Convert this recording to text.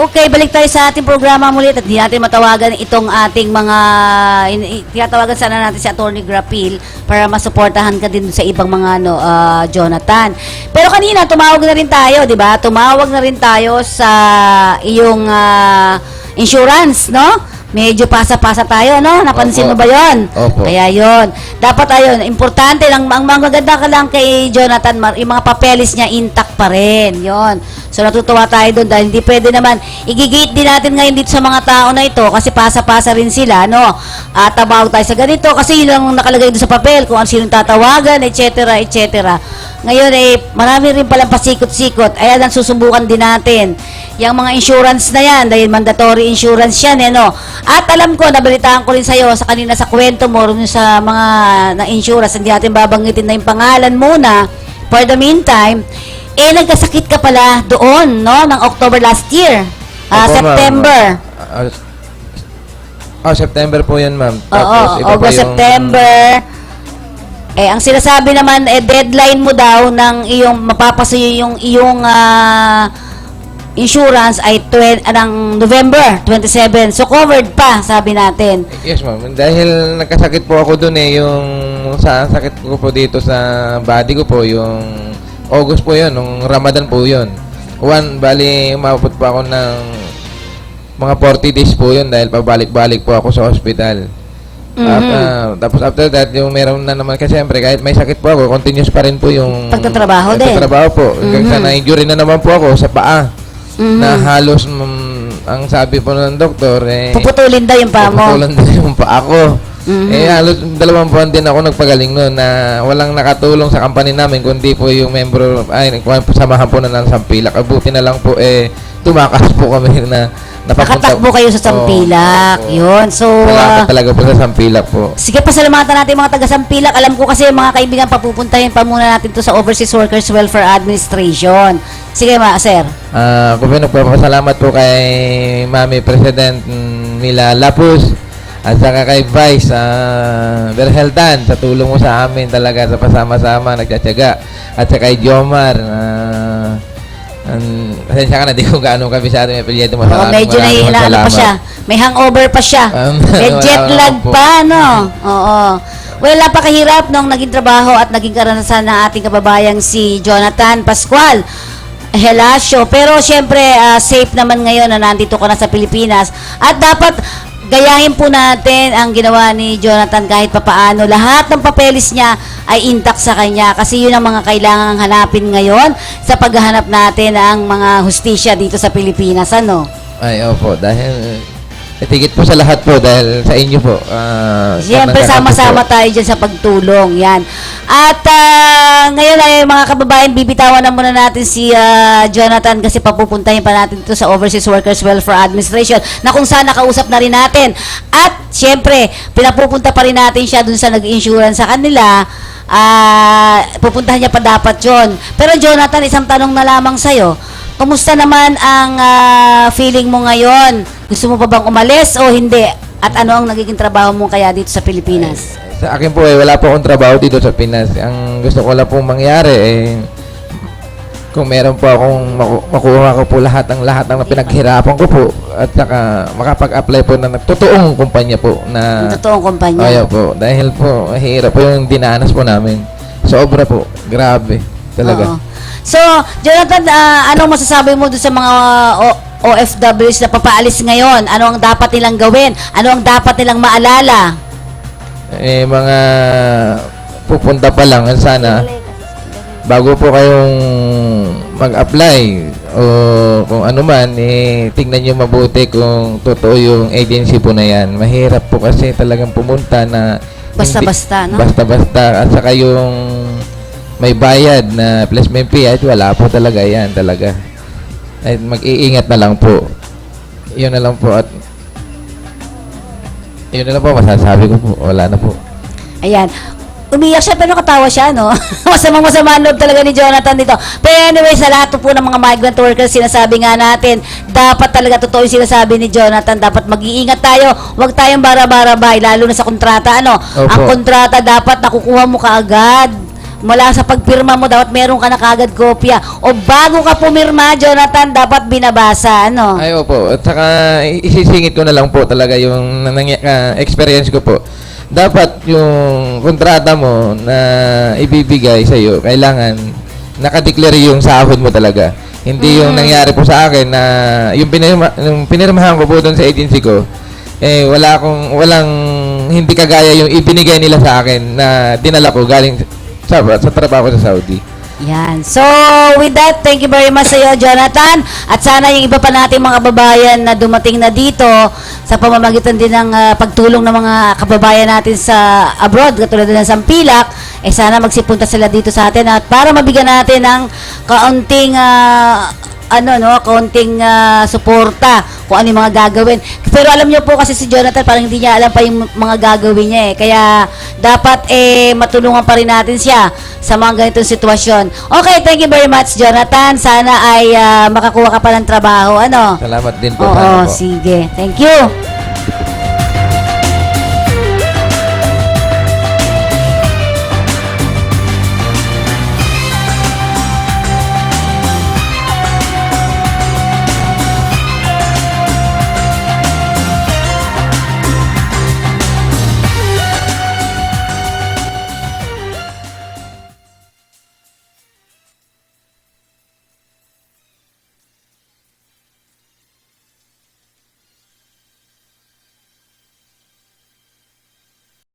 Okay, balik tayo sa ating programa muli at di natin matawagan itong ating mga tinatawagan sana natin si Attorney Grapil para masuportahan ka din sa ibang mga Jonathan. Pero kanina tumawag na rin tayo, 'di ba? Tumawag na rin tayo sa iyong insurance, no? Medyo pasa-pasa tayo, no? Napansin mo ba yon? Opo. Kaya yon. Dapat ayun, importante lang, ang maganda ka lang kay Jonathan, yung mga papeles niya intact pa rin. Yon. So natutuwa tayo doon dahil hindi pwede naman, igigate din natin ngayon dito sa mga tao na ito kasi pasa-pasa rin sila, no? At tabawag tayo sa ganito kasi yun ang nakalagay doon sa papel, kung ano sinong tatawagan, etc., etc. Ngayon marami rin palang pasikot-sikot. Ayan ang susubukan din natin. Yung mga insurance na yan, dahil mandatory insurance yan, no? At alam ko, nabalitaan ko rin sa'yo sa kanina sa kwento mo, sa mga na insurance, hindi natin babanggitin na yung pangalan muna. For the meantime, nagkasakit ka pala doon, no? Ng October last year. September. September po yan, ma'am. Oo, August, September. Ang sinasabi naman, deadline mo daw ng iyong mapapasuyo yung iyong insurance ay ng November 27. So covered pa, sabi natin. Yes, ma'am. Dahil nagkasakit po ako doon yung sa sakit ko po dito sa body ko po, yung August po yun, nung Ramadan po yun. Bali, umabot po ako ng mga 40 days po yun dahil pabalik-balik po ako sa hospital. Tapos after that, yung meron na naman, kasi siyempre, kahit may sakit po ako, continuous pa rin po yung pagtatrabaho din. Pagtatrabaho po. Hanggang sa na-injury na naman po ako sa paa. Na halos, ang sabi po ng doktor, puputulin daw yung paa mo. Puputulin daw yung paa ko. Halos 2 buwan din ako nagpagaling noon na walang nakatulong sa company namin, kundi po yung membro, samahan po na ng Sampilak. Abuti na lang po, tumakas po kami na nakatakbo kayo sa Sampilak. Yun. So, salamat talaga po sa Sampilak po. Sige, pasalamatan natin mga taga Sampilak. Alam ko kasi mga kaibigan, papupuntahin pa muna natin to sa Overseas Workers Welfare Administration. Sige, sir. Kung nagpapasalamat po kay Mami President Mila Lapus at saka kay Vice Berheldan sa tulong mo sa amin talaga sa pasama-sama, nagtsatsaga. At saka kay Jomar, pasensya ka na, di ko gaano kabisado yung apelyido mo. Medyo naiilangan pa siya. May hangover pa siya. May jet lag pa, no? Oo. Well, napakahirap nung naging trabaho at naging karanasan ng ating kababayang si Jonathan Pascual Helacio. Pero syempre, safe naman ngayon na nandito ka na sa Pilipinas. At dapat gayahin po natin ang ginawa ni Jonathan kahit papaano. Lahat ng papeles niya ay intact sa kanya kasi yun ang mga kailangang hanapin ngayon sa paghahanap natin ang mga hustisya dito sa Pilipinas. Ano? Ay, opo. Dahil tigit po sa lahat po dahil sa inyo po. Siyempre, sama-sama tayo dyan sa pagtulong. Yan. At ngayon ay mga kababayan, bibitawan na muna natin si Jonathan kasi papupuntahin pa natin ito sa Overseas Workers Welfare Administration na kung saan nakausap na rin natin. At siyempre, pinapupunta pa rin natin siya dun sa nag-insurance sa kanila. Pupuntahan niya pa dapat yun. Pero Jonathan, isang tanong na lamang sa'yo. Kumusta naman ang feeling mo ngayon? Gusto mo pa bang umalis o hindi? At ano ang nagiging trabaho mo kaya dito sa Pilipinas? Sa akin po wala po akong trabaho dito sa Pinas. Ang gusto ko lang pong mangyari kung meron po akong makuha ko po lahat ng pinaghirapan ko po at saka makapag-apply po na totoong kumpanya po na totoong kumpanya. Ayaw po. Dahil po mahirap po yung dinanas po namin. Sobra po. Grabe. Talaga. Oo. So, Jonathan, anong masasabi mo doon sa mga OFWs na papaalis ngayon? Ano ang dapat nilang gawin? Ano ang dapat nilang maalala? Mga pupunta pa lang, sana bago po kayong mag-apply o kung ano man, tingnan nyo mabuti kung totoo yung agency po na yan. Mahirap po kasi talagang pumunta na basta-basta, no? Basta-basta. At saka yung may bayad na placement fee at wala po talaga yan talaga. Ay mag-iingat na lang po. Yun na lang po at yun na lang po masasabi ko po. Wala na po. Ayan. Umiyak siya pero katawa siya, no? Masama loob talaga ni Jonathan dito. Pero anyway, sa lahat po ng mga migrant workers, sinasabi nga natin, dapat talaga totoo yung sinasabi ni Jonathan. Dapat mag-iingat tayo. Huwag tayong bara-bara-bay, lalo na sa kontrata. Ano? Opo. Ang kontrata dapat nakukuha mo kaagad. mula sa pagpirma mo, dapat meron ka na kagad kopya. O bago ka pumirma, Jonathan, dapat binabasa, ano? Ay, opo. At saka, isisingit ko na lang po talaga yung experience ko po. Dapat yung kontrata mo na ibibigay sa iyo, kailangan nakadeclare yung sahod mo talaga. Hindi yung nangyari po sa akin na yung pinirmahan ko po doon sa agency ko, walang hindi kagaya yung ibinigay nila sa akin na dinala ko galing sa trabaho sa Saudi. Yan. So, with that, thank you very much sa iyo, Jonathan. At sana yung iba pa nating mga kababayan na dumating na dito sa pamamagitan din ng pagtulong ng mga kababayan natin sa abroad, katulad ng Sampilak, sana magsipunta sila dito sa atin at para mabigyan natin ng kaunting kaunting suporta kung ano yung mga gagawin. Pero alam niyo po kasi si Jonathan parang hindi niya alam pa yung mga gagawin niya Kaya dapat matulungan pa rin natin siya sa mga ganitong sitwasyon. Okay, thank you very much, Jonathan. Sana ay makakuha ka pa ng trabaho. Ano? Salamat din po. Oo, Sana po. sige. Thank you.